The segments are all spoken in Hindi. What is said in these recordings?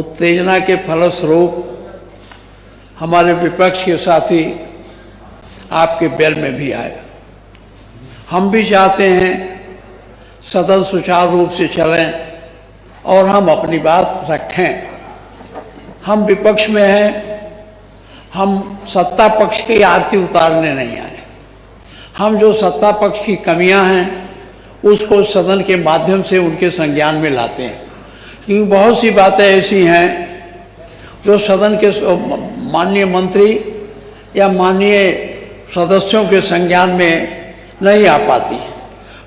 उत्तेजना के फलस्वरूप हमारे विपक्ष के साथी आपके बैल में भी आए। हम भी चाहते हैं सदन सुचारू रूप से चलें और हम अपनी बात रखें। हम विपक्ष में हैं, हम सत्ता पक्ष की आरती उतारने नहीं आए। हम जो सत्ता पक्ष की कमियां हैं उसको सदन के माध्यम से उनके संज्ञान में लाते हैं, क्योंकि बहुत सी बातें ऐसी हैं जो सदन के माननीय मंत्री या माननीय सदस्यों के संज्ञान में नहीं आ पाती।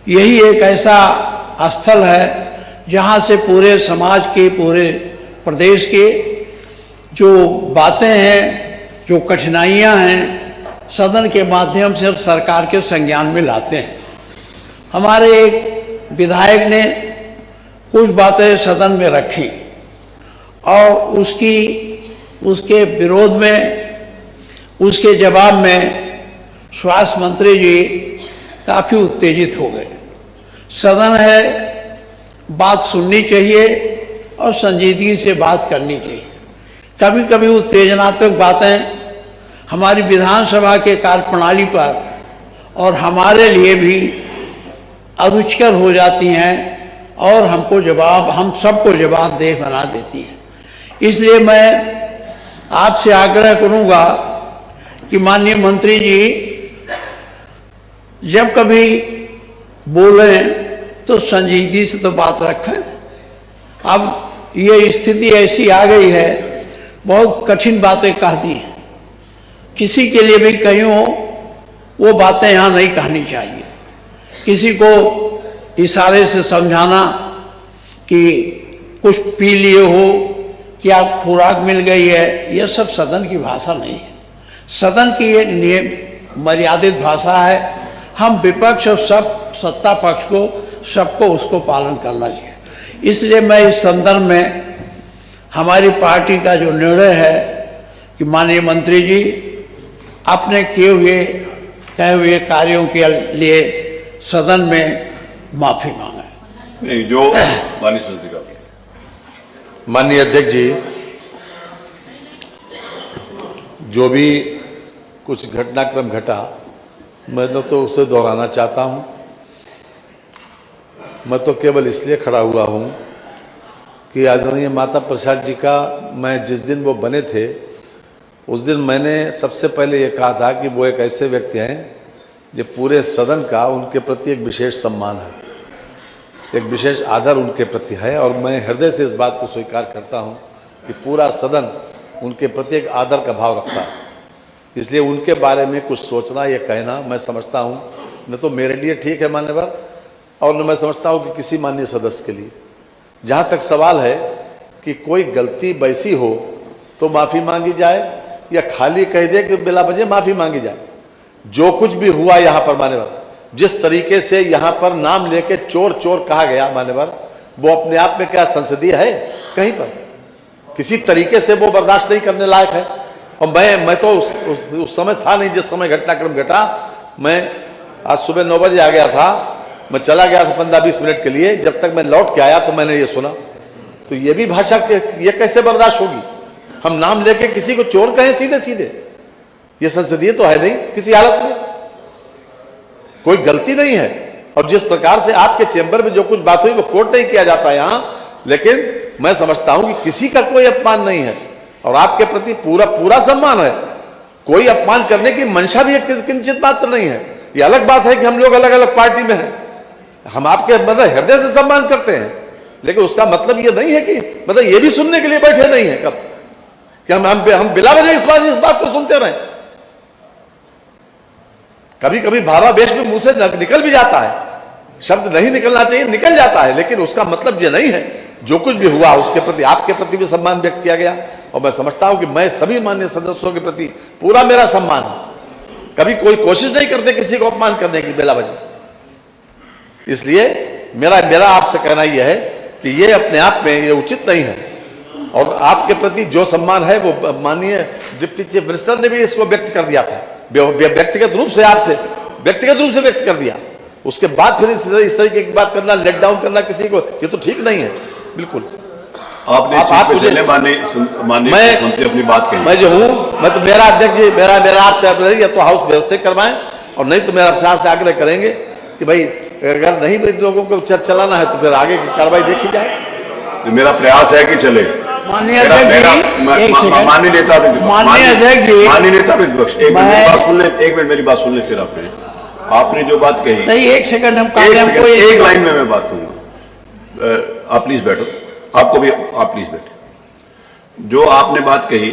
यही एक ऐसा स्थल है जहां से पूरे समाज के, पूरे प्रदेश के जो बातें हैं, जो कठिनाइयां हैं, सदन के माध्यम से सरकार के संज्ञान में लाते हैं। हमारे एक विधायक ने कुछ बातें सदन में रखी और उसके विरोध में, उसके जवाब में स्वास्थ्य मंत्री जी काफ़ी उत्तेजित हो गए। सदन है, बात सुननी चाहिए और संजीदगी से बात करनी चाहिए। कभी कभी उत्तेजनात्मक बातें हमारी विधानसभा के कार्यप्रणाली पर और हमारे लिए भी अरुचिकर हो जाती हैं और हम सबको जवाबदेह बना देती हैं। इसलिए मैं आपसे आग्रह करूंगा कि माननीय मंत्री जी जब कभी बोलें तो संजीदगी से तो बात रखें। अब ये स्थिति ऐसी आ गई है, बहुत कठिन बातें कह दी हैं। किसी के लिए भी कहीं हो वो बातें यहाँ नहीं कहनी चाहिए। किसी को इशारे से समझाना कि कुछ पी लिए हो, क्या खुराक मिल गई है, यह सब सदन की भाषा नहीं है। सदन की एक नियम मर्यादित भाषा है। हम विपक्ष और सब सत्ता पक्ष को सबको उसको पालन करना चाहिए। इसलिए मैं इस संदर्भ में हमारी पार्टी का जो निर्णय है कि माननीय मंत्री जी अपने कहे हुए कार्यों के लिए सदन में माफी मांगे। नहीं, जो माननीय अध्यक्ष जी, जो भी कुछ घटनाक्रम घटा मैं तो उसे दोहराना चाहता हूं। मैं तो केवल इसलिए खड़ा हुआ हूं कि आदरणीय माता प्रसाद जी का मैं जिस दिन वो बने थे उस दिन मैंने सबसे पहले ये कहा था कि वो एक ऐसे व्यक्ति हैं जो पूरे सदन का उनके प्रति एक विशेष सम्मान है, एक विशेष आदर उनके प्रति है। और मैं हृदय से इस बात को स्वीकार करता हूं कि पूरा सदन उनके प्रति एक आदर का भाव रखता है। इसलिए उनके बारे में कुछ सोचना या कहना मैं समझता हूं न तो मेरे लिए ठीक है मान्यवर, और न मैं समझता हूं कि किसी माननीय सदस्य के लिए। जहां तक सवाल है कि कोई गलती वैसी हो तो माफ़ी मांगी जाए या खाली कह दे कि बिला वजह माफ़ी मांगी जाए। जो कुछ भी हुआ यहाँ पर मान्यवर, जिस तरीके से यहाँ पर नाम लेके चोर चोर कहा गया मान्यवर, वो अपने आप में क्या संसदीय है? कहीं पर किसी तरीके से वो बर्दाश्त नहीं करने लायक है। और मैं तो उस समय था नहीं जिस समय घटनाक्रम घटा। मैं आज सुबह 9 बजे आ गया था, मैं चला गया था 15-20 मिनट के लिए। जब तक मैं लौट के आया तो मैंने ये सुना। तो ये भी भाषा ये कैसे बर्दाश्त होगी? हम नाम लेके किसी को चोर कहें सीधे सीधे? ये संसदीय तो है नहीं किसी हालत में। कोई गलती नहीं है। और जिस प्रकार से आपके चेंबर में जो कुछ बात हुई वो कोट नहीं किया जाता यहां, लेकिन मैं समझता हूं कि किसी का कोई अपमान नहीं है और आपके प्रति पूरा सम्मान है। कोई अपमान करने की मंशा भी किंचित मात्र नहीं है। ये अलग बात है कि हम लोग अलग अलग पार्टी में हैं, हम आपके मतलब हृदय से सम्मान करते हैं, लेकिन उसका मतलब ये नहीं है कि मतलब ये भी सुनने के लिए बैठे नहीं है कब कि हम बिला वजह इस बात को सुनते रहें। कभी कभी भावावेश में मुंह से निकल भी जाता है, शब्द नहीं निकलना चाहिए, निकल जाता है, लेकिन उसका मतलब ये नहीं है। जो कुछ भी हुआ उसके प्रति आपके प्रति भी सम्मान व्यक्त किया गया और मैं समझता हूं कि मैं सभी माननीय सदस्यों के प्रति पूरा मेरा सम्मान है। कभी कोई कोशिश नहीं करते किसी को अपमान करने की बिला वजह। इसलिए मेरा आपसे कहना यह है कि ये अपने आप में ये उचित नहीं है। और आपके प्रति जो सम्मान है वो माननीय डिप्टी चीफ मिनिस्टर ने भी इसको व्यक्त कर दिया था, व्यक्तिगत रूप से आपसे व्यक्त कर दिया। उसके बाद फिर इस तरीके की बात करना, लेट डाउन करना किसी को, ये तो ठीक नहीं है बिल्कुल। आपने आप सीट पे मुझे- चले, माननीय मैं- मुख्यमंत्री अपनी बात कही। मैं जो हूँ, मैं तो मेरा अध्यक्ष जी, मेरा आपसे आग्रह है, या तो हाउस व्यवस्थित करवाएं, और नहीं तो मेरा आपसे आग्रह करेंगे कि भाई अगर नहीं भी लोगों को चलाना है तो फिर आगे की कार्रवाई देखी जाए। तो मेरा प्रयास है कि चले। माननीय अध्यक्ष जी, एक सेकंड। माननीय नेता प्रतिपक्ष, माननीय अध्यक्ष जी, माननीय नेता प्रतिपक्ष, एक मिनट मैं- मेरी बात सुन ले, एक मिनट मेरी बात सुन ले। फिर आपने जो बात कही, नहीं, एक सेकंड हम एक कार्यक्रम को सेकंड, एक लाइन में मैं बात कहूंगा। आप प्लीज बैठो, आपको भी, आप प्लीज बैठो। जो आपने बात कही,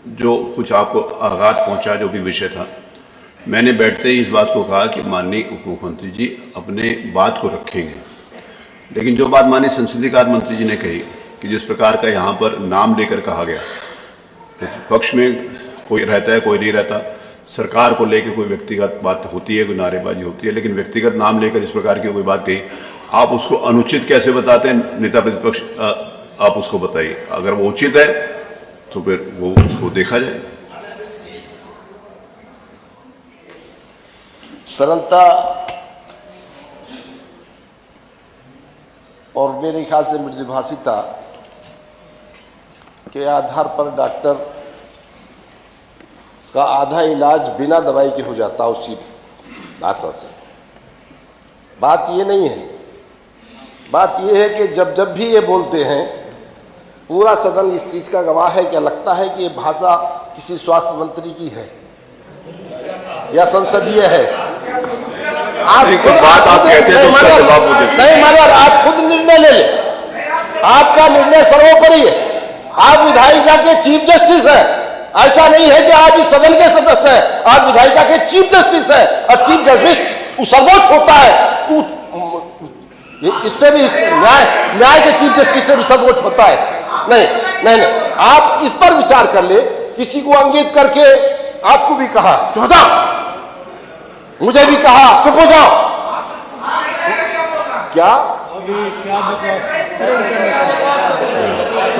जो कुछ आपको आघात पहुंचा, जो भी विषय था, मैंने बैठते ही इस बात को कहा कि माननीय उप मुख्यमंत्री जी अपने बात को रखेंगे, लेकिन जो बात माननीय संसदीय कार्य मंत्री जी ने कही कि जिस प्रकार का यहाँ पर नाम लेकर कहा गया, प्रतिपक्ष में कोई रहता है, कोई नहीं रहता, सरकार को लेकर कोई व्यक्तिगत बात होती है, कोई नारेबाजी होती है, लेकिन व्यक्तिगत नाम लेकर इस प्रकार की कोई बात कही, आप उसको अनुचित कैसे बताते हैं? नेता प्रतिपक्ष, आप उसको बताइए। अगर वो उचित है तो फिर वो उसको देखा जाए। सरलता और मेरे ख्याल से मृदुभाषिता के आधार पर डॉक्टर का आधा इलाज बिना दवाई के हो जाता उसी भाषा से। बात ये नहीं है, बात ये है कि जब भी ये बोलते हैं, पूरा सदन इस चीज़ का गवाह है। क्या लगता है कि ये भाषा किसी स्वास्थ्य मंत्री की है या संसदीय है? आप खुद बात आप कहते हैं तो उसका जवाब वो देते हैं। नहीं मनोहर, आप खुद निर्णय ले लें, आपका निर्णय सर्वोपरि है। आप विधायिका के चीफ जस्टिस हैं, ऐसा नहीं है कि आप इस सदन के सदस्य हैं, आप विधायिका के चीफ जस्टिस हैं, और चीफ जस्टिस सर्वोच्च होता है, इससे भी न्याय के चीफ जस्टिस से भी सर्वोच्च होता है। नहीं, आप इस पर विचार कर ले। किसी को इंगित करके आपको भी कहा चुप हो जाओ, मुझे भी कहा चुप हो जाओ, क्या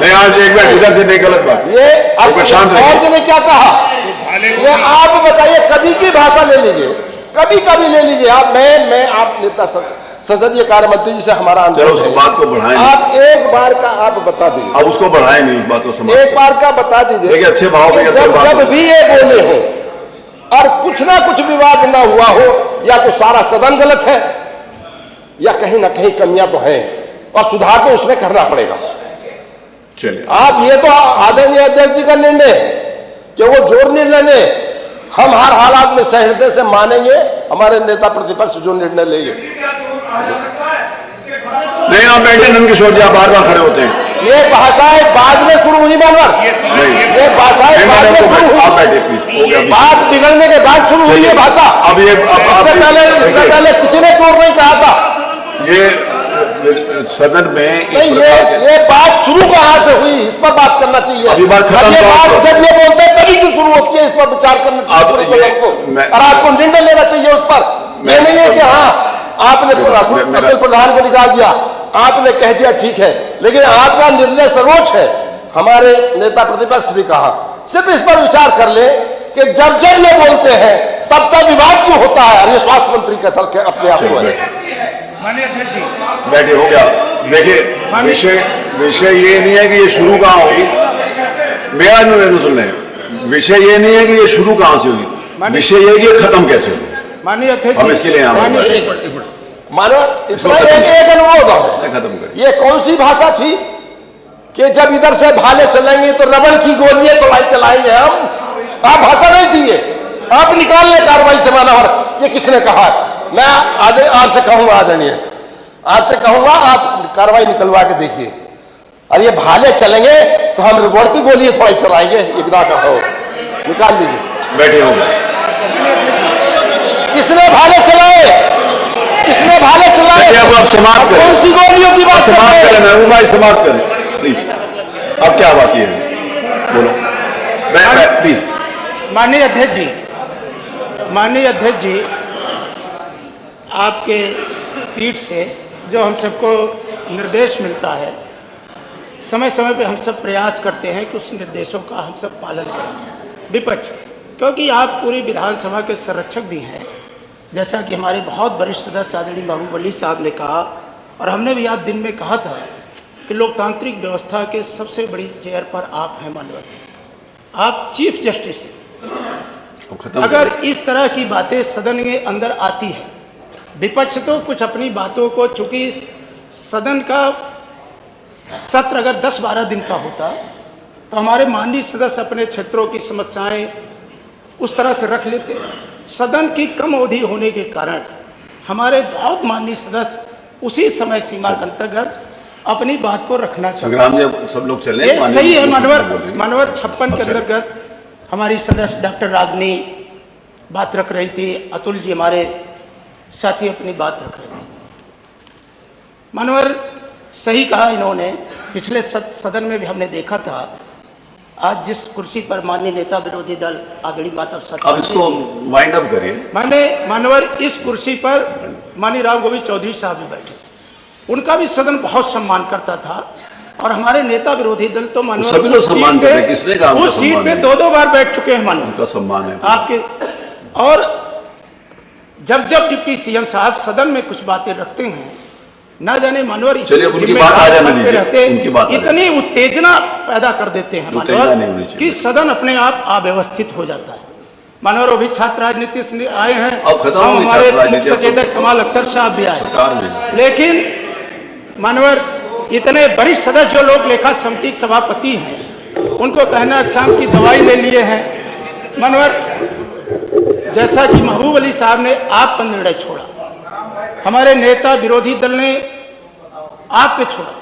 नहीं, आज एक बार इधर से नहीं, गलत बात। ये अब शांत रहिए। और ने क्या कहा, ये आप बताइए। कभी की भाषा ले लीजिए, कभी ले लीजिए आप। मैं आप नेता संसदीय कार्य मंत्री जी से हमारा चलो उस बात को बढ़ाएं, आप एक बार का आप बता दीजिए, अब उसको बढ़ाएं नहीं, उस बात को समझ। एक बार का बता दीजिए। देखिए, अच्छे भाव में जब भी ये बोले हो और कुछ ना कुछ विवाद ना हुआ हो, या तो सारा सदन गलत है या कहीं ना कहीं कमियां तो हैं, और सुधार तो उसमें करना पड़ेगा। चलिए, आप ये तो आदरणीय अध्यक्ष जी का निर्णय कि वो जोर निर्णय ले, हम हर हालात में सहृदय से मानेंगे हमारे नेता प्रतिपक्ष जो निर्णय लेंगे। नहीं, आप बैठे नंदकिशोर जी, आप बार बार खड़े होते हैं। ये भाषाएं बाद में शुरू हुई मनोहर, ये भाषाएं बाद में शुरू हुई, आप बैठे प्लीज, हो गया। बात बिगड़ने के बाद शुरू हुई ये भाषा। अब ये इससे पहले किसी ने चोर नहीं कहा था। ये सदन में इस नहीं, प्रकार के- ये बात शुरू कहाँ से हुई, इस पर बात करना चाहिए। अभी बात खत्म जब ये करो। बात जब ये बोलते हैं तभी क्यों शुरू होती है, इस पर विचार करना चाहिए अब पूरे ये- सदन को, मैं- और आपको निर्णय लेना चाहिए उस पर। ये नहीं है कि हाँ आपने मेरा- प्रधान को निकाल दिया, आपने कह दिया ठीक है, लेकिन आपका निर्णय सर्वोच्च है। हमारे नेता प्रतिपक्ष भी कहा, सिर्फ इस पर विचार कर ले कि जब ये बोलते हैं तब तक विवाद क्यों होता है, और ये स्वास्थ्य मंत्री का अपने आप को है। माननीय अध्यक्ष जी, बैठे, हो गया। देखिए, विषय ये नहीं है कि ये शुरू कहाँ हुई, मेरा निवेदन सुन लें। विषय ये नहीं है कि ये शुरू कहाँ से हुई, विषय ये है कि ये खत्म कैसे हुई। माननीय अध्यक्ष हम जी, इसके लिए यहाँ पर बैठे। मानो इतना एक अनुरोध है, खत्म करें। ये कौन सी भाषा थी कि जब इधर से भाले चलेंगे तो रबड़ की गोलियां तो चलाएंगे हम? आप भाषा नहीं थी ये, आप निकाल ले कार्रवाई से मनोहर। ये किसने कहा? मैं आपसे कहूंगा, आदरणीय आपसे कहूंगा, आप कार्रवाई निकलवा के देखिए। और ये भाले चलेंगे तो हम रबड़ की गोलियां थोड़ी चलाएंगे, इतना कहो, निकाल लीजिए। बैठे, हो गया। किसने भाले चलाए, किसने भाले चलाए? देखिए, अब आप समाप्त करें। कौन सी गोलियों की बात कर समाप्त रहे करें, हैं? महबूब भाई, समाप्त करें प्लीज। अब क्या बाकी है, बोलो। प्लीज। माननीय अध्यक्ष जी, माननीय अध्यक्ष जी, आपके पीठ से जो हम सबको निर्देश मिलता है, समय समय पे हम सब प्रयास करते हैं कि उस निर्देशों का हम सब पालन करें। विपक्ष, क्योंकि आप पूरी विधानसभा के संरक्षक भी हैं, जैसा कि हमारे बहुत वरिष्ठ सदस्य आदरणीय महबूब अली साहब ने कहा, और हमने भी आज दिन में कहा था कि लोकतांत्रिक व्यवस्था के सबसे बड़ी चेयर पर आप हैं मानवर, आप चीफ जस्टिस हैं। अगर इस तरह की बातें सदन के अंदर आती है, विपक्ष तो कुछ अपनी बातों को, चूंकि सदन का सत्र अगर 10-12 दिन का होता तो हमारे माननीय सदस्य अपने क्षेत्रों की समस्याएं उस तरह से रख लेते। सदन की कम अवधि होने के कारण हमारे बहुत माननीय सदस्य उसी समय सीमा के अंतर्गत अपनी बात को रखना चाहते हैं। संग्राम जी, सब लोग चले, ये सही है मानवर। 56 के अंतर्गत हमारी सदस्य डॉक्टर रागनी बात रख रही थी, अतुल जी हमारे साथी अपनी बात रख रहे थे। मानवर सही कहा इन्होंने, पिछले सदन में भी हमने देखा था, आज जिस कुर्सी पर माननीय नेता विरोधी दल आदरणीय माता अब इसको वाइंड अप करिए। मानवर इस कुर्सी पर माननीय राव गोविंद चौधरी साहब भी बैठे थे, उनका भी सदन बहुत सम्मान करता था, और हमारे नेता विरोधी दल तो मानवर सभी लोग सम्मान करते हैं, किसने कहा उस सीट पे 2-2 बार बैठ चुके हैं मानवर, उनका सम्मान है आपके। और जब जब डिप्टी सीएम साहब सदन में कुछ बातें रखते हैं, ना जाने मानवर चलिए उनकी बात आ जाने दीजिए, उनकी बात इतनी उत्तेजना पैदा कर देते हैं मानवर कि सदन अपने आप अव्यवस्थित हो जाता है। मानवर अभी छात्र राजनीति से आए हैं, अब खत्म हो गई हमारे छात्र राजनीति, मुख्य सचेतक कमाल अख्तर साहब भी आए, सरकार में। लेकिन मानवर इतने वरिष्ठ सदस्य जो लोग लेखा समिति के सभापति हैं, उनको कहना शाम की दवाई ले लिए हैं। मानवर जैसा कि महबूब अली साहब ने आपका निर्णय छोड़ा, हमारे नेता विरोधी दल ने आप पे छोड़ा।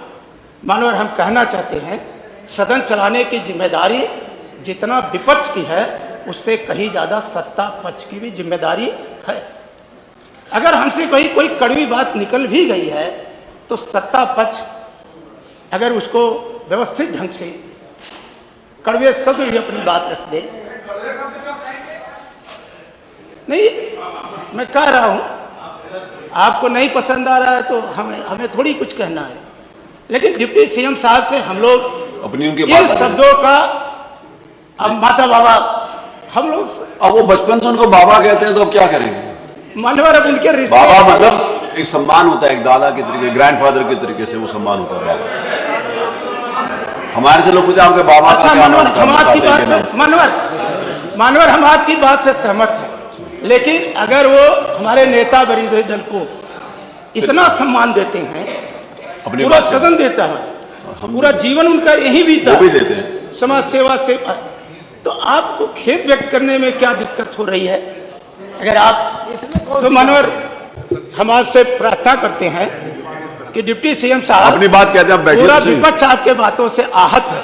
मानवर हम कहना चाहते हैं, सदन चलाने की जिम्मेदारी जितना विपक्ष की है, उससे कहीं ज्यादा सत्ता पक्ष की भी जिम्मेदारी है। अगर हमसे कोई कड़वी बात निकल भी गई है, तो सत्ता पक्ष अगर उसको व्यवस्थित ढंग से कड़वे शब्द भी अपनी बात रख दे। नहीं, मैं कह रहा हूं, आपको नहीं पसंद आ रहा है तो हमें थोड़ी कुछ कहना है, लेकिन डिप्टी सीएम साहब से हम लोग अपनी उनकी इन शब्दों का, अब माता बाबा हम लोग, अब वो बचपन से उनको बाबा कहते हैं तो अब क्या करेंगे? मानवर अब उनके रिश्ते, बाबा मतलब एक सम्मान होता है, एक दादा के तरीके, ग्रैंडफादर के तरीके से वो सम्मान होता है बाबा। हमारे से लोग आपके बाबा। अच्छा मानवर, हम आपकी बात से मानवर हम आपकी बात से सहमत हैं, लेकिन अगर वो हमारे नेता विरोधी दल को इतना सम्मान देते हैं, पूरा सदन देता है, पूरा जीवन उनका यही बीता, वो भी देते हैं समाज सेवा से, तो आपको खेद व्यक्त करने में क्या दिक्कत हो रही है? अगर आप तो मानवर हम आपसे प्रार्थना करते हैं कि डिप्टी सीएम साहब अपनी बात कहते हैं, आप बैठिए, पूरा विपक्ष आपके बातों से आहत है,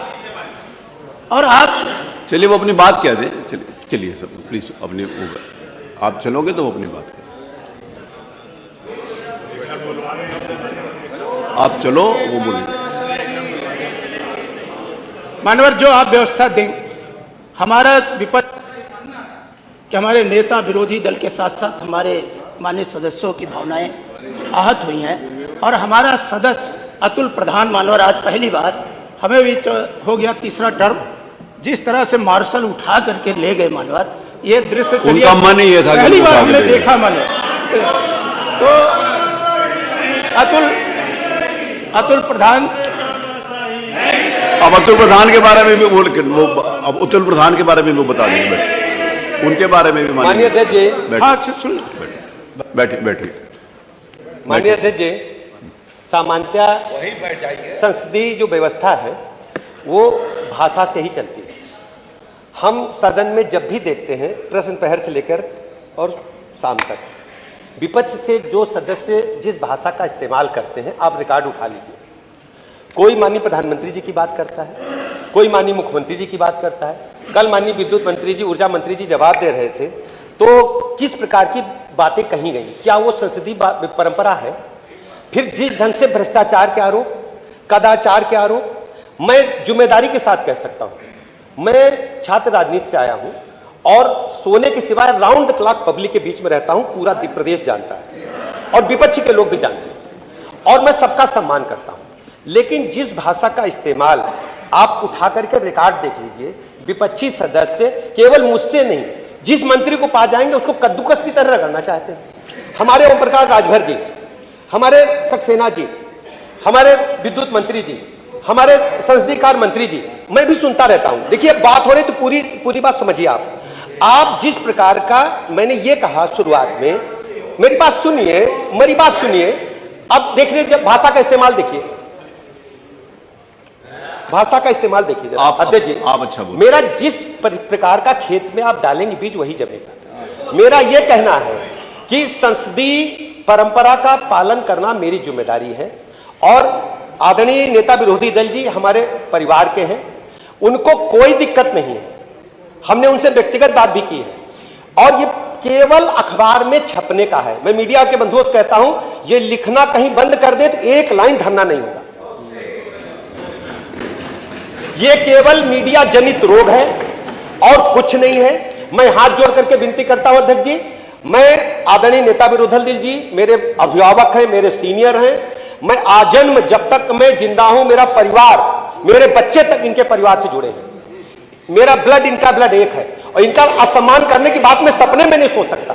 और आप चलिए वो अपनी बात कह दें। चलिए सब प्लीज अपनी, आप चलोगे तो वो अपनी बात करें, आप चलो वो बोलिए। मानवर जो आप व्यवस्था दें, हमारा विपक्ष कि हमारे नेता विरोधी दल के साथ साथ हमारे माननीय सदस्यों की भावनाएं आहत हुई हैं, और हमारा सदस्य अतुल प्रधान मानवर आज पहली बार, हमें भी हो गया तीसरा टर्म, जिस तरह से मार्शल उठा करके ले गए मानवर, ये दृश्य चलिए उनका मन ही ये था, पहली बार हमने देखा मानवर। तो अतुल प्रधान, अब अतुल प्रधान के बारे में भी वो अब अतुल प्रधान के बारे में वो बता देंगे, बैठे उनके बारे में भी माननीय अध्यक्ष जी, हाँ सुन, बैठिए माननीय अध्यक्ष जी, सामान्यतः संसदीय जो व्यवस्था है वो भाषा से ही चलती है। हम सदन में जब भी देखते हैं, प्रश्न प्रहर से लेकर और शाम तक, विपक्ष से जो सदस्य जिस भाषा का इस्तेमाल करते हैं, आप रिकॉर्ड उठा लीजिए। कोई माननीय प्रधानमंत्री जी की बात करता है, कोई माननीय मुख्यमंत्री जी की बात करता है, कल माननीय विद्युत मंत्री जी, ऊर्जा मंत्री जी जवाब दे रहे थे, तो किस प्रकार की बातें कही गई? क्या वो संसदीय परंपरा है? फिर जिस ढंग से भ्रष्टाचार के आरोप, कदाचार के आरोप, मैं जिम्मेदारी के साथ कह सकता हूं, मैं छात्र राजनीति से आया हूं और सोने के सिवाय राउंड द क्लॉक पब्लिक के बीच में रहता हूं, पूरा प्रदेश जानता है और विपक्षी के लोग भी जानते हैं, और मैं सबका सम्मान करता हूं। लेकिन जिस भाषा का इस्तेमाल आप उठा करके रिकॉर्ड देख लीजिए, विपक्षी सदस्य केवल मुझसे नहीं, जिस मंत्री को पा जाएंगे उसको कद्दूकस की तरह करना चाहते हैं। हमारे ओम प्रकाश राजभर जी, हमारे सक्सेना जी, हमारे विद्युत मंत्री जी, हमारे संसदीय कार्य मंत्री जी, मैं भी सुनता रहता हूं। देखिए बात हो रही तो पूरी बात समझिए आप जिस प्रकार का मैंने ये कहा शुरुआत में, मेरी बात सुनिए। अब देख रहे जब भाषा का इस्तेमाल देखिए, अध्यक्ष जी आप अच्छा बोलिए। मेरा जिस प्रकार का खेत में आप डालेंगे बीज वही जमेगा। मेरा यह कहना है कि संसदीय परंपरा का पालन करना मेरी जिम्मेदारी है, और आदरणीय नेता विरोधी दल जी हमारे परिवार के हैं, उनको कोई दिक्कत नहीं है, हमने उनसे व्यक्तिगत बात भी की है, और ये केवल अखबार में छपने का है। मैं मीडिया के बंधुओं से कहता हूं, ये लिखना कहीं बंद कर दे तो एक लाइन धरना नहीं होगा। ये केवल मीडिया जनित रोग है और कुछ नहीं है। मैं हाथ जोड़ करके विनती करता हूं अध्यक्ष जी, मैं आदरणीय नेता विरोधी दल जी मेरे अभिभावक हैं, मेरे सीनियर हैं, मैं आजन्म जब तक मैं जिंदा हूं, मेरा परिवार, मेरे बच्चे तक इनके परिवार से जुड़े हैं, मेरा ब्लड इनका ब्लड एक है, और इनका असम्मान करने की बात मैं सपने में नहीं सोच सकता।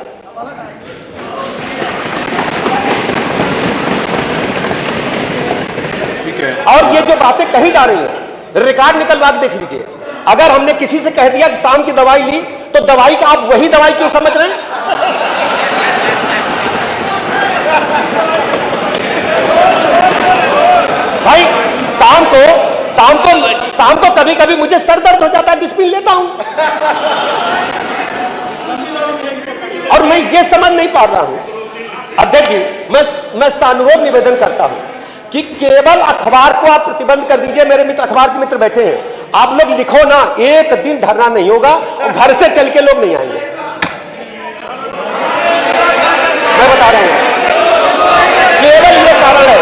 ठीक है। और ये जो बातें कही जा रही हैं, रिकॉर्ड निकलवा के देख लीजिए। अगर हमने किसी से कह दिया कि शाम की दवाई ली, तो दवाई का आप वही दवाई क्यों समझ रहे हैं? भाई शाम को कभी कभी मुझे सर दर्द हो जाता है, डिस्पिन लेता हूं, और मैं ये समझ नहीं पा रहा हूं अध्यक्ष जी। मैं सानुरोध निवेदन करता हूं कि केवल अखबार को आप प्रतिबंध कर दीजिए। मेरे मित्र अखबार के मित्र बैठे हैं, आप लोग लिखो ना, एक दिन धरना नहीं होगा और घर से चल के लोग नहीं आएंगे। मैं बता रहा हूं, केवल ये कारण है।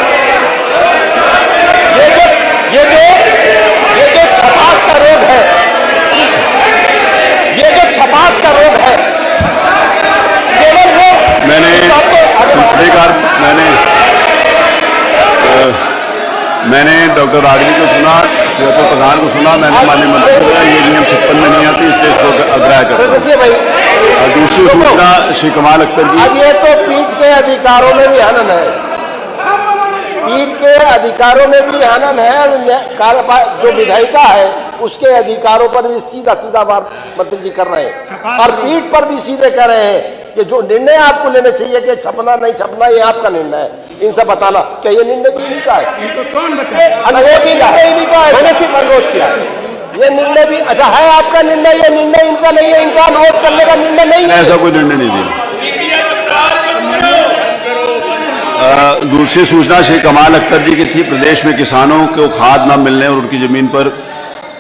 ये जो छपास का रोग है, केवल वो मैंने डॉक्टर राघवी को सुना, श्वेता प्रधान को सुना, मैंने माननीय मंत्री को बोला ये नियम 56 में नहीं आती, इसलिए इसको अग्राह्य करता हूं। और दूसरी सूचना श्री कमाल अख्तर की। अब ये तो पीठ के अधिकारों में भी हनन है, पीठ के अधिकारों में भी हनन है, और जो विधायिका है उसके अधिकारों पर भी सीधा बात मंत्री जी कर रहे हैं, और पीठ पर भी सीधे कह रहे हैं कि जो निर्णय आपको लेने चाहिए कि छपना नहीं छपना, ये आपका निर्णय है। इनसे बताना क्या ये निर्णय भी नहीं का है? कौन बताए? ये भी नहीं का है, मैंने सिर्फ अनुरोध किया है। ये निर्णय भी अच्छा है आपका निर्णय, ये निर्णय इनका नहीं है, इनका अनुरोध करने का निर्णय नहीं है। ऐसा कोई निर्णय नहीं दिया। दूसरी सूचना श्री कमाल अख्तर जी की थी, प्रदेश में किसानों को खाद न मिलने और उनकी जमीन पर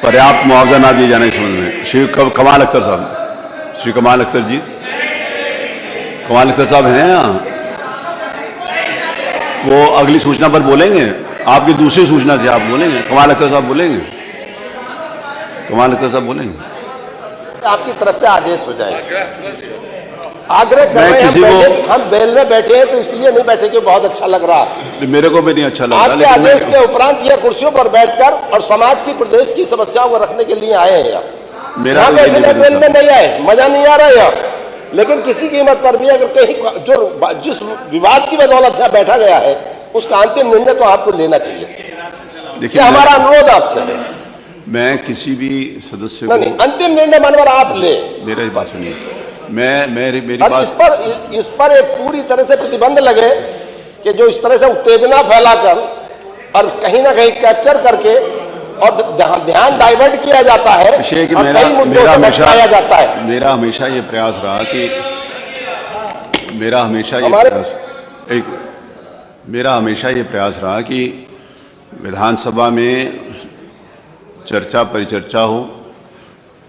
पर्याप्त मुआवजा न दिए जाने के संबंध में श्री कमाल अख्तर साहब, श्री कमाल अख्तर जी, कमाल अख्तर साहब हैं यहाँ, वो अगली सूचना पर बोलेंगे। आपकी दूसरी सूचना थी, आप बोलेंगे, कमाल अख्तर साहब बोलेंगे, कमाल अख्तर साहब बोलेंगे। आपकी तरफ से आदेश हो जाएगा। आग्रह कर रहे हैं, हम बेल में बैठे हैं तो इसलिए नहीं बैठे कि बहुत अच्छा लग रहा, मेरे को भी नहीं अच्छा लगा। आपके आदेश के उपरांत ये कुर्सियों पर बैठकर और समाज की प्रदेश की समस्याओं को रखने के लिए आए हैं। मेरा बेल में नहीं आए, मजा नहीं आ रहा है यहाँ, लेकिन किसी कीमत पर भी अगर कहीं जिस विवाद की बदौलत यहाँ बैठा गया है उसका अंतिम निर्णय तो आपको लेना चाहिए। देखिए हमारा अनुरोध आपसे है, मैं किसी भी सदस्य को नहीं, अंतिम निर्णय मनवर आप ले। मेरी बात सुनिए, मेरी और बात इस पर एक पूरी तरह से प्रतिबंध लगे कि जो इस तरह से उत्तेजना फैलाकर और कहीं ना कहीं कैप्चर करके और ध्यान डाइवर्ट किया जाता है और सही मुद्दों को भटकाया जाता है। मेरा हमेशा ये प्रयास रहा कि मेरा हमेशा ये प्रयास रहा कि विधानसभा में चर्चा परिचर्चा हो।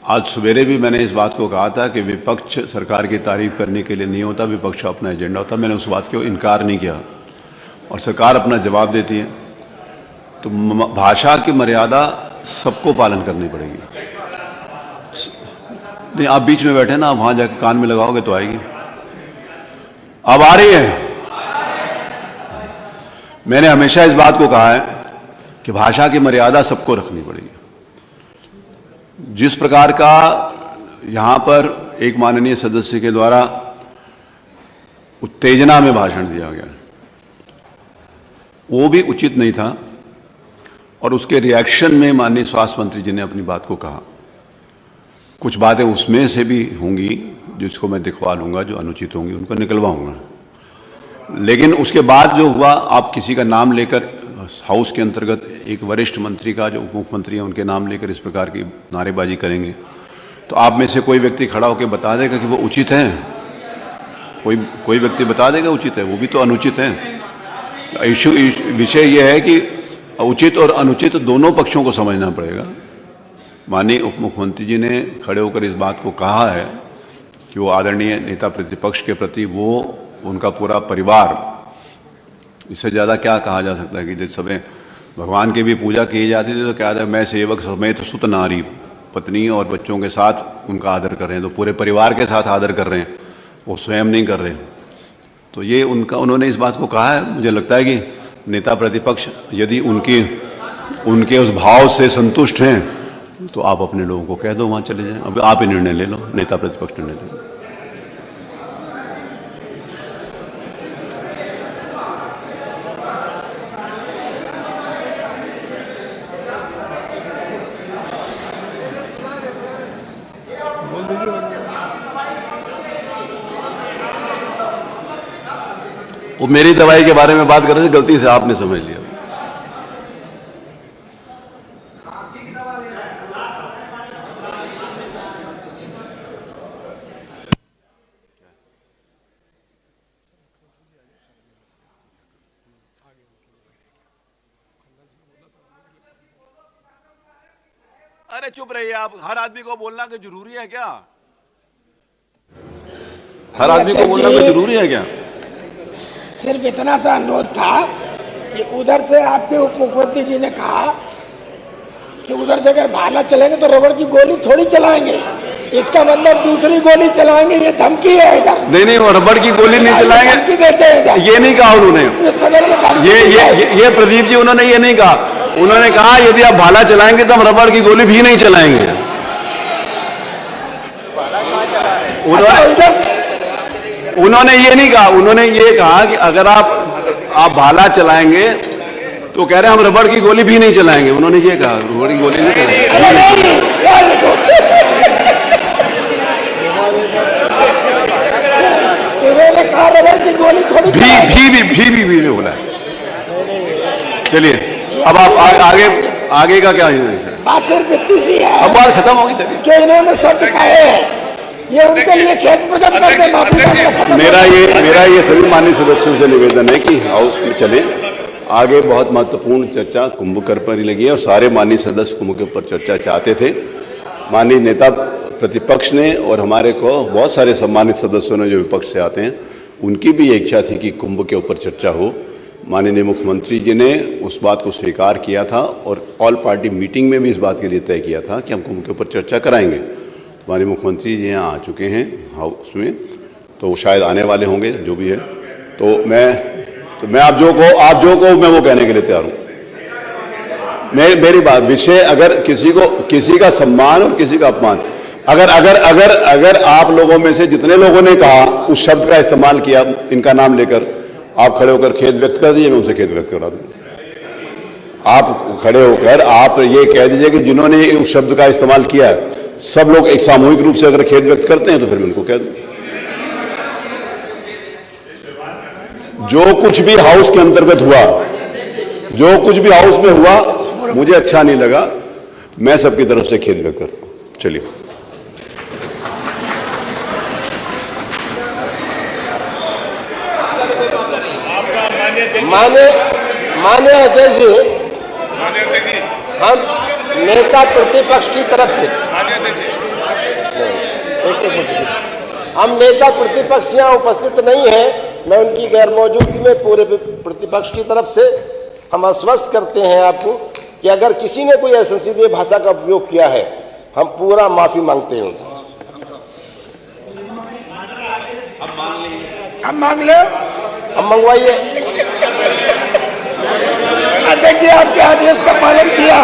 आज सवेरे भी मैंने इस बात को कहा था कि विपक्ष सरकार की तारीफ करने के लिए नहीं होता, विपक्ष का अपना एजेंडा होता। मैंने उस बात को इनकार नहीं किया और सरकार अपना जवाब देती है। तो भाषा की मर्यादा सबको पालन करनी पड़ेगी। नहीं, आप बीच में बैठे ना, आप वहां जाकर कान में लगाओगे तो आएगी। अब आ रही है। मैंने हमेशा इस बात को कहा है कि भाषा की मर्यादा सबको रखनी पड़ेगी। जिस प्रकार का यहां पर एक माननीय सदस्य के द्वारा उत्तेजना में भाषण दिया गया, वो भी उचित नहीं था। और उसके रिएक्शन में माननीय स्वास्थ्य मंत्री जी ने अपनी बात को कहा। कुछ बातें उसमें से भी होंगी जिसको मैं दिखवा लूँगा, जो अनुचित होंगी उनको निकलवाऊँगा। लेकिन उसके बाद जो हुआ, आप किसी का नाम लेकर हाउस के अंतर्गत एक वरिष्ठ मंत्री का, जो उप मुख्यमंत्री हैं, उनके नाम लेकर इस प्रकार की नारेबाजी करेंगे तो आप में से कोई व्यक्ति खड़ा होकर बता देगा कि वो उचित है? कोई व्यक्ति बता देगा उचित है? वो भी तो अनुचित है। विषय यह है कि उचित और अनुचित दोनों पक्षों को समझना पड़ेगा। माननीय उप मुख्यमंत्री जी ने खड़े होकर इस बात को कहा है कि वो आदरणीय नेता प्रतिपक्ष के प्रति वो उनका पूरा परिवार, इससे ज़्यादा क्या कहा जा सकता है कि जिस समय भगवान की भी पूजा की जाती थी तो क्या था, मैं सेवक समेत सुत नारी, पत्नी और बच्चों के साथ उनका आदर कर रहे हैं, तो पूरे परिवार के साथ आदर कर रहे हैं, वो स्वयं नहीं कर रहे। तो ये उन्होंने इस बात को कहा है। मुझे लगता है कि नेता प्रतिपक्ष यदि उनके उस भाव से संतुष्ट हैं तो आप अपने लोगों को कह दो वहाँ चले जाएं। अब आप ही निर्णय ले लो, नेता प्रतिपक्ष निर्णय ले लो। वो मेरी दवाई के बारे में बात कर रहे थे, गलती से आपने समझ लिया। अरे चुप रहिए आप। हर आदमी को बोलना कि जरूरी है क्या? हर आदमी को बोलना कि जरूरी है क्या? सिर्फ इतना सा अनुरोध था कि उधर से आपके उप मुख्यमंत्री जी ने कहा कि उधर से अगर भाला चलेंगे तो रबड़ की गोली थोड़ी चलाएंगे, इसका मतलब दूसरी गोली चलाएंगे, ये धमकी है इधर। नहीं, वो रबड़ की गोली नहीं चलाएंगे, धमकी देते हैं इधर। ये नहीं कहा उन्होंने। सदन में धमकी ये प्रदीप जी, उन्होंने ये नहीं कहा। उन्होंने कहा यदि आप भाला चलाएंगे तो हम रबड़ की गोली भी नहीं चलाएंगे। उन्होंने ये नहीं कहा। उन्होंने ये कहा कि अगर आप भाला चलाएंगे तो कह रहे हैं हम रबड़ की गोली भी नहीं चलाएंगे। उन्होंने ये कहा रबड़ की गोली नहीं चलाएंगे। उन्होंने कहा रबड़ की गोली थोड़ी भी बोला। चलिए अब आप आगे का क्या है? बात सिर्फ इतनी सी है। अब बात खत्म होगी। चलिए जो इन्होंने शब्द कहे हैं ये उनके लिए खेत प्रकट करके माफी मांगना। मेरा ये सभी माननीय सदस्यों से निवेदन है कि हाउस में चले। आगे बहुत महत्वपूर्ण चर्चा कुंभ पर ही लगी है और सारे माननीय सदस्य कुंभ के ऊपर चर्चा चाहते थे। माननीय नेता प्रतिपक्ष ने और हमारे को बहुत सारे सम्मानित सदस्यों ने जो विपक्ष से आते हैं उनकी भी इच्छा थी कि कुंभ के ऊपर चर्चा हो। माननीय मुख्यमंत्री जी ने उस बात को स्वीकार किया था और ऑल पार्टी मीटिंग में भी इस बात के लिए तय किया था कि हम कुंभ के ऊपर चर्चा कराएंगे। माननीय मुख्यमंत्री जी यहाँ आ चुके हैं हाउस में, तो शायद आने वाले होंगे, जो भी है। तो मैं आप जो को मैं वो कहने के लिए तैयार हूँ। मेरी बात विषय, अगर किसी का सम्मान और किसी का अपमान, अगर आप लोगों में से जितने लोगों ने कहा उस शब्द का इस्तेमाल किया इनका नाम लेकर, आप खड़े होकर खेद व्यक्त कर दीजिए, मैं उनसे खेद व्यक्त करा दूँ। आप खड़े होकर आप ये कह दीजिए कि जिन्होंने उस शब्द का इस्तेमाल किया है सब लोग एक सामूहिक रूप से अगर खेद व्यक्त करते हैं तो फिर मैं उनको कह दूं। जो कुछ भी हाउस के अंतर्गत हुआ, जो कुछ भी हाउस में हुआ मुझे अच्छा नहीं लगा, मैं सबकी तरफ से खेद व्यक्त करता हूं। चलिए मान्य अध्यक्ष जी, हम नेता प्रतिपक्ष की तरफ से हम नेता प्रतिपक्ष यहाँ उपस्थित नहीं है। मैं उनकी गैर मौजूदगी में पूरे प्रतिपक्ष की तरफ से हम आश्वस्त करते हैं आपको कि अगर किसी ने कोई असंसदीय भाषा का उपयोग किया है हम पूरा माफी मांगते हैं। हम मांग लो, हम मंगवाइए। अध्यक्ष जी आपके आदेश का पालन किया।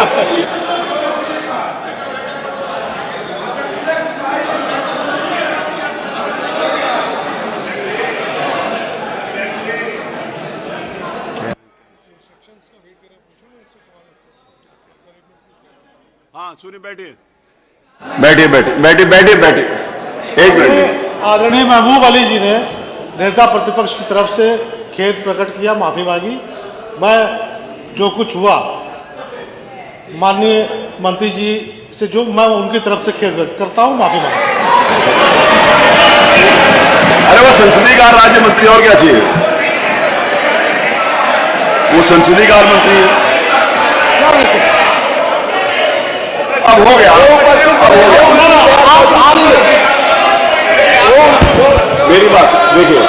सुनिए, बैठिए बैठिए बैठिए बैठिए बैठिए बैठिए, एक मिनट। आदरणीय महबूब अली जी ने नेता प्रतिपक्ष की तरफ से खेद प्रकट किया, माफी मांगी। मैं जो कुछ हुआ माननीय मंत्री जी से जो मैं उनकी तरफ से खेद व्यक्त करता हूं, माफी मांगता हूं। अरे वो संसदीय कार्य राज्य मंत्री, और क्या चाहिए? वो संसदीय कार्य मंत्री है। अब हो गया, अब हो गया। मेरी बात देखिए,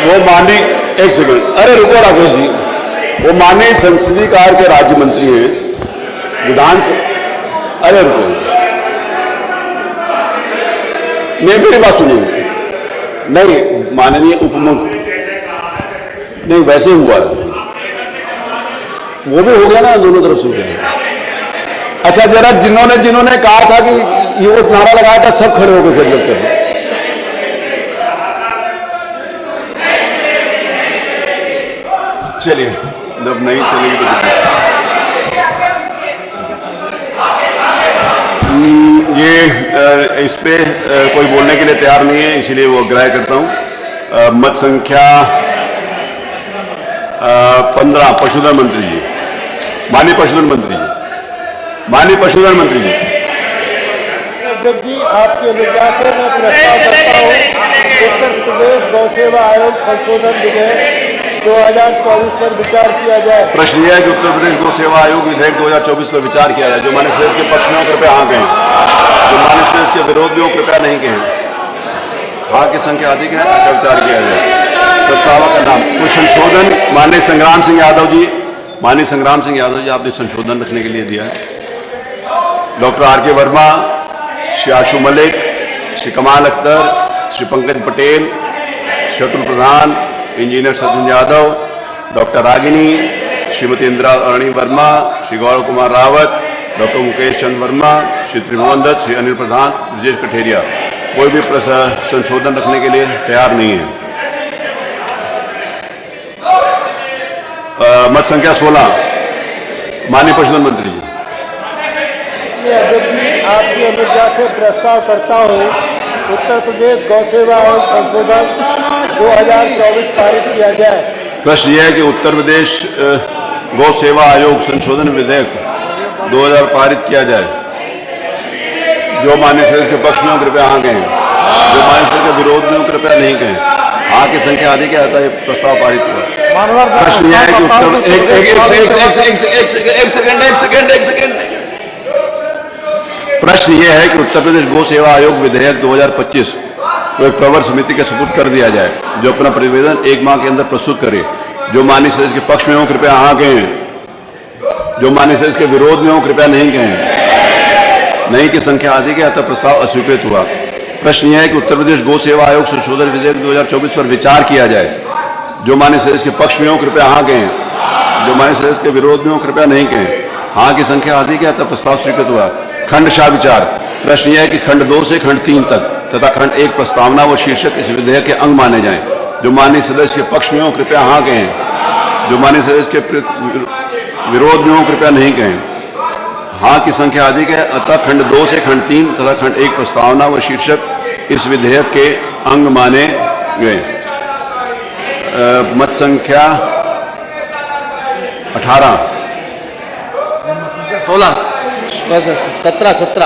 वो माननीय, एक सेकंड, अरे रुको राकेश जी, वो माननीय संसदीय कार्य के राज्य मंत्री हैं विधान से। अरे रुको, नहीं मेरी बात सुनिए। नहीं माननीय उपमुख्य, नहीं वैसे हुआ है, वो भी हो गया ना, दोनों तरफ से हो गया। अच्छा जरा जिन्होंने कहा था कि ये वो नारा लगाया था, सब खड़े होकर खिदमत कर। चलिए, जब नहीं चलेगी तो ये इस पे कोई बोलने के लिए तैयार नहीं है, इसीलिए वो ग्रह करता हूं। मत संख्या 15, पशुधन मंत्री जी, माननीय पशुधन मंत्री जी, माननीय पशुधन मंत्री जी। अध्यक्ष जी, आपके अनुज्ञा से मैं प्रस्ताव करता हूँ उत्तर प्रदेश गौ सेवा आयोग संशोधन विधेयक 2024 पर विचार किया जाए। प्रश्न यह है कि उत्तर प्रदेश गौ सेवा आयोग विधेयक 2024 पर विचार किया जाए। जो माननीय सदस्य के पक्ष में हो कृपया हाँ कहें, जो माननीय सदस्य के विरोध में हो कृपया नहीं कहें। हाँ की संख्या अधिक है, अच्छा विचार किया जाए। प्रस्तावक का नाम, कुछ संशोधन माननीय संग्राम सिंह यादव जी, माननीय संग्राम सिंह यादव जी आपने संशोधन रखने के लिए दिया है। Doctor R K. Verma, Shri Ashu Malik, Shri Kamal Akhtar, Shri Pankaj Patel, Shatru Pradhan, engineer Sachin Yadav, doctor Ragini, Shrimati Indira Rani Verma, Shri Gaurav Kumar Rawat, doctor Mukesh Chand Verma, Shri Tribhuvan Dutt, Shri Anil Pradhan, Brajesh Katheria, कोई भी संशोधन रखने के लिए तैयार नहीं है। मत संख्या 16, माननीय पशुधन मंत्री जी। अध्यक्ष जी, आपकी अनुज्ञा से प्रस्ताव करता हूँ उत्तर प्रदेश गौ सेवा आयोग संशोधन 2024 पारित किया जाए। प्रश्न यह है कि उत्तर प्रदेश गौ सेवा आयोग संशोधन विधेयक 2000 पारित किया जाए। जो माननीय सदस्य के पक्ष में हो कृपया हाँ कहें, जो माननीय सदस्य के विरोध में हो कृपया नहीं कहें। हाँ की संख्या अधिक है, अतः यह प्रस्ताव पारित हुआ। प्रश्न यह है कि उत्तर एक सेकंड प्रश्न यह है कि उत्तर प्रदेश गौ सेवा आयोग विधेयक 2025 को एक प्रवर समिति के सुपुर्द कर दिया जाए, जो अपना प्रतिवेदन 1 माह के अंदर प्रस्तुत करे। जो माननीय सदस्य के पक्ष में हो कृपया हाँ कहें, जो माननीय सदस्य के विरोध में हो कृपया नहीं कहें। नहीं की संख्या अधिक है, अतः प्रस्ताव अस्वीकृत हुआ। प्रश्न यह है कि उत्तर प्रदेश गौ सेवा आयोग संशोधन विधेयक 2024 पर विचार किया जाए। जो माननीय सदस्य के पक्ष में हो कृपया हाँ कहें, जो माननीय सदस्य के विरोध में हो कृपया नहीं कहें। हाँ की संख्या अधिक है, अतः प्रस्ताव स्वीकृत हुआ। खंडशः विचार, प्रश्न यह है कि खंड 2 से खंड 3 तक तथा खंड 1 प्रस्तावना व शीर्षक इस विधेयक के अंग माने जाएं। जो माननीय सदस्य के पक्ष में हो कृपया हाँ कहें, जो माननीय सदस्य के विरोध में हो कृपया नहीं कहें। हाँ की संख्या अधिक है, अतः खंड 2 से खंड 3 तथा खंड 1 प्रस्तावना व शीर्षक इस विधेयक के अंग माने गए। मत संख्या 18,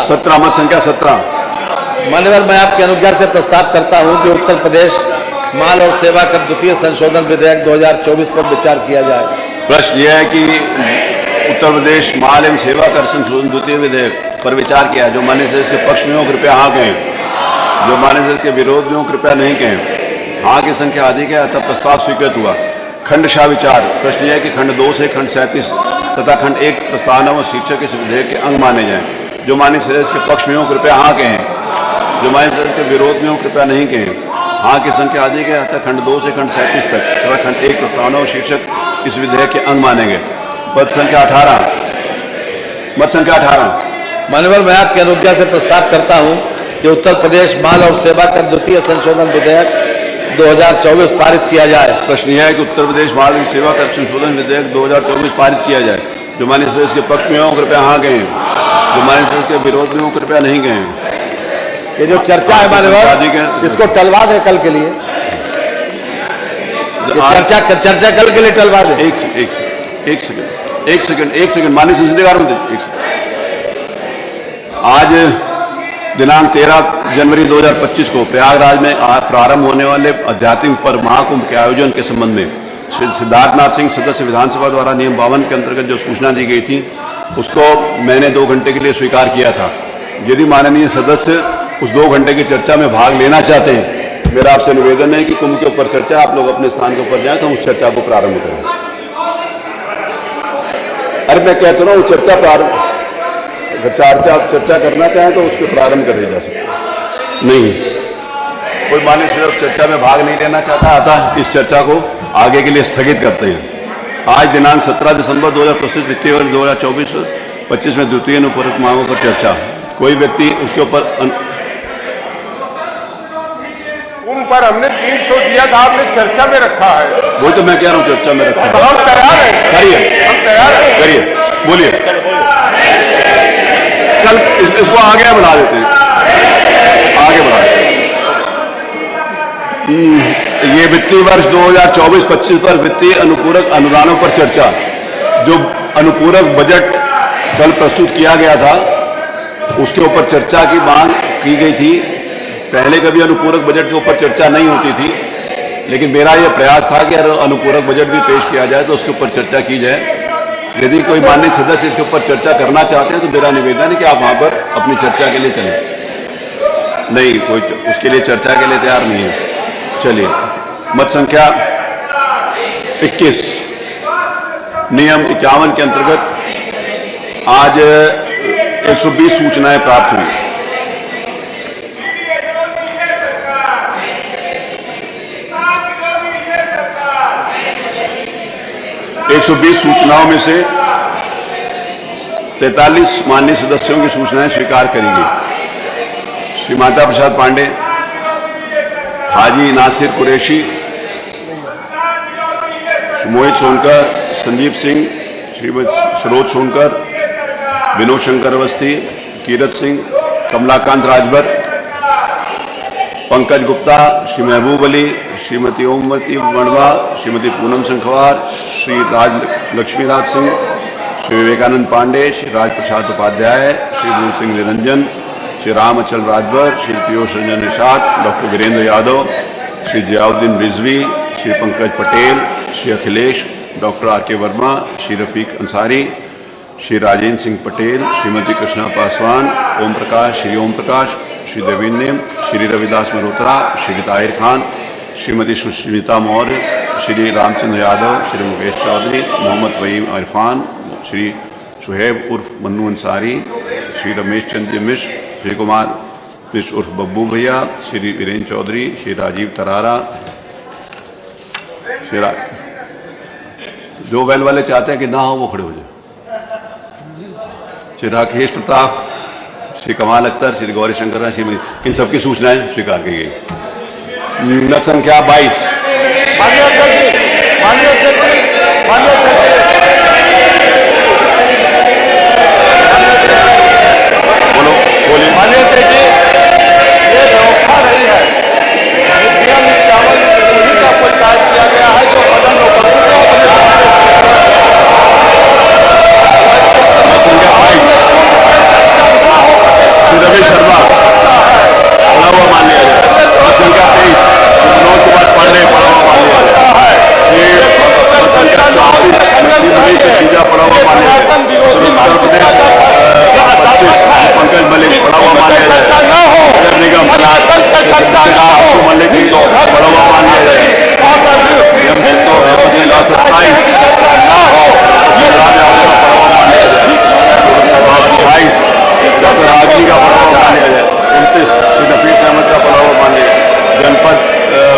17 मत संख्या 17। मान्यवर, मैं आपकी अनुज्ञा से प्रस्ताव करता हूं कि उत्तर प्रदेश माल और सेवा कर द्वितीय संशोधन विधेयक 2024 पर विचार किया जाए। प्रश्न यह है कि उत्तर प्रदेश माल एवं सेवा कर संशोधन द्वितीय विधेयक पर विचार किया। जो माननीय सदस्य के पक्ष में हो कृपया हाँ कहें, जो माननीय सदस्य के विरोध में हो कृपया नहीं कहें। हाँ की संख्या अधिक है, अतः प्रस्ताव स्वीकृत हुआ। खंडशः विचार, प्रश्न यह है कि खंड 2 से खंड 37 तथा खंड 1 प्रस्तावना व शीर्षक इस विधेयक के अंग माने जाएं। जो माननीय सदस्य के पक्ष में हो कृपया हाँ कहें, जो माननीय सदस्य के विरोध में हो कृपया नहीं कहें। हाँ की संख्या अधिक है, अतः खंड 2 से खंड 37 तक तथा खंड 1 प्रस्तावना व शीर्षक इस विधेयक के अंग माने गए। मत संख्या 18, मत संख्या 18। मान्यवर, मैं आपकी अनुज्ञा से प्रस्ताव करता हूं कि उत्तर प्रदेश माल और सेवा कर द्वितीय संशोधन विधेयक 2024 पारित किया जाए। प्रश्न यह है कि उत्तर प्रदेश माल एवं सेवा कर संशोधन विधेयक 2024 पारित किया जाए। जो माननीय सदस्य के पक्ष में हो कृपया हाँ कहें, जो माननीय सदस्य के विरोध में हो कृपया नहीं कहें। ये जो चर्चा है माननीय इसको टलवा दें कल के लिए, चर्चा कल के लिए टलवा दें। एक सेकंड माननीय संसदीय कार्य मंत्री, आज दिनांक 13 जनवरी 2025 को प्रयागराज में प्रारंभ होने वाले आध्यात्मिक पर्व महाकुंभ के आयोजन के संबंध में श्री सिद्धार्थनाथ सिंह सदस्य विधानसभा द्वारा नियम 52 के अंतर्गत जो सूचना दी गई थी उसको मैंने 2 घंटे के लिए स्वीकार किया था। यदि माननीय सदस्य उस 2 घंटे की चर्चा में भाग लेना चाहते हैं, मेरा आपसे निवेदन है कि कुंभ के ऊपर चर्चा, आप लोग अपने स्थान के ऊपर जाएं तो हम उस चर्चा को प्रारंभ करें। अरे मैं कहता रहा हूँ चर्चा प्रारंभ, अगर चर्चा करना चाहें तो उसको प्रारंभ कर जा सकते हैं। नहीं, कोई माननीय सदस्य चर्चा में भाग नहीं लेना चाहता, अतः इस चर्चा को आगे के लिए स्थगित करते हैं। आज दिनांक 17 दिसंबर 2025 वित्तीय वर्ष 2024-25 में द्वितीय अनुपूरक मांगों पर चर्चा। कोई व्यक्ति उसके ऊपर उन पर हमने 300 दिया था, आपने चर्चा में रखा है। वही तो मैं कह रहा हूँ, चर्चा में रखा है। हम तैयार हैं, करिए, हम तैयार हैं, करिए, बोलिए। कल इसको आगे बढ़ा देते हैं, आगे बढ़ा देते हैं। ये वित्तीय वर्ष 2024-25 पर वित्तीय अनुपूरक अनुदानों पर चर्चा। जो अनुपूरक बजट कल प्रस्तुत किया गया था उसके ऊपर चर्चा की मांग की गई थी। पहले कभी अनुपूरक बजट के ऊपर चर्चा नहीं होती थी, लेकिन मेरा यह प्रयास था कि अगर अनुपूरक बजट भी पेश किया जाए तो उसके ऊपर चर्चा की जाए। यदि कोई माननीय सदस्य इसके ऊपर चर्चा करना चाहते हैं तो मेरा निवेदन है कि आप वहां पर अपनी चर्चा के लिए चलें। नहीं, कोई उसके लिए चर्चा के लिए तैयार नहीं है। चलिए, मत संख्या 21 नियम 51 के अंतर्गत आज 120 सूचनाएं प्राप्त हुई। एक 120 सूचनाओं में से 43 माननीय सदस्यों की सूचनाएं स्वीकार करी गई। श्री माता प्रसाद पांडे, हाजी नासिर कुरैशी, मोहित सोनकर, संजीव सिंह, श्रीमती सरोज सोनकर, विनोद शंकर अवस्थी, कीरत सिंह, कमलाकांत राजभर, पंकज गुप्ता, श्री महबूब अली, श्रीमती ओमवती वर्मा, श्रीमती पूनम संखवार, श्री राज लक्ष्मीराज सिंह, श्री विवेकानंद पांडे, श्री राज प्रसाद उपाध्याय, श्री भूल Singh Niranjan, Shri Ram Achal Rajbhar, Shri Piyush Ranjan Nishad, doctor Virendra Yadav, Shri Ziauddin Rizvi, Shri Pankaj Patel, Shri Akhilesh, doctor R K Verma, Shri Rafiq Ansari, Shri Rajendra Singh Patel, Shrimati Krishna Paswan, Om Prakash, Shri Om Prakash, Shri Devendra, Shri Ravidas Malhotra, Shri Tahir Khan, Shrimati Sushmita Maurya, Shri Ramchandra Yadav, Shri Mukesh Chaudhary, Mohammad वहीम Irfan, Shri Shoaib उर्फ मन्नू अंसारी, श्री रमेश चंद्र मिश्र, श्री कुमार मिश्र उर्फ बब्बू भैया, श्री वीरेंद्र चौधरी, श्री राजीव तरारा, श्री जो वेल वाले चाहते हैं कि ना हो वो खड़े हो जाए, श्री राकेश प्रताप, श्री कमाल अख्तर, श्री गौरी शंकर, श्री इन सबकी सूचनाएं स्वीकार की गई। नत संख्या 22। बोलो, बोलिए। माननीय अध्यक्ष जी, ये व्यवस्था नहीं है। नियम 51 का कोई कार्य किया गया है जो सदन में श्री रवि शर्मा पढ़ा हुआ मान लिया जाए। मत संख्या 23 श्री मनोज कुमार पांडे पढ़ा हुआ मान लिया जाए। श्री मत संख्या 34 श्री मनीष सीजा पढ़ा हुआ मान लिया जाए। उत्तर प्रदेश 25 पंकज मलिक पढ़ा हुआ मान लिया जाए। नगर निगम मलिक पढ़ा हुआ मान लिया जाए। मत संख्या 27 28 डॉक्टर राजनी का पढ़ा हुआ मान लिया जाए। 29 श्री नफीस अहमद का पढ़ा हुआ मान लिया जाए। जनपद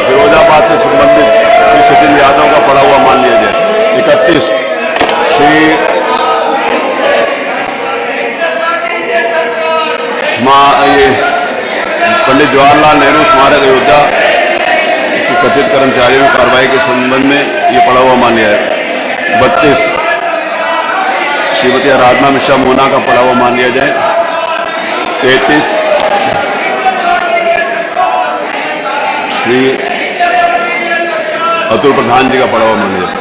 फिरोजाबाद से संबंधित श्री सचिन यादव का पढ़ा हुआ मान लिया जाए। 31 श्री ये पंडित जवाहरलाल नेहरू स्मारक अयोध्या के कथित कर्मचारियों की कार्रवाई के संबंध में ये पढ़ा हुआ मान लिया है। 32 श्रीमती आराधना मिश्रा मोना का पड़ा हुआ मान लिया जाए। 33 श्री अतुल प्रधान जी का पड़ा हुआ मान लिया जाए।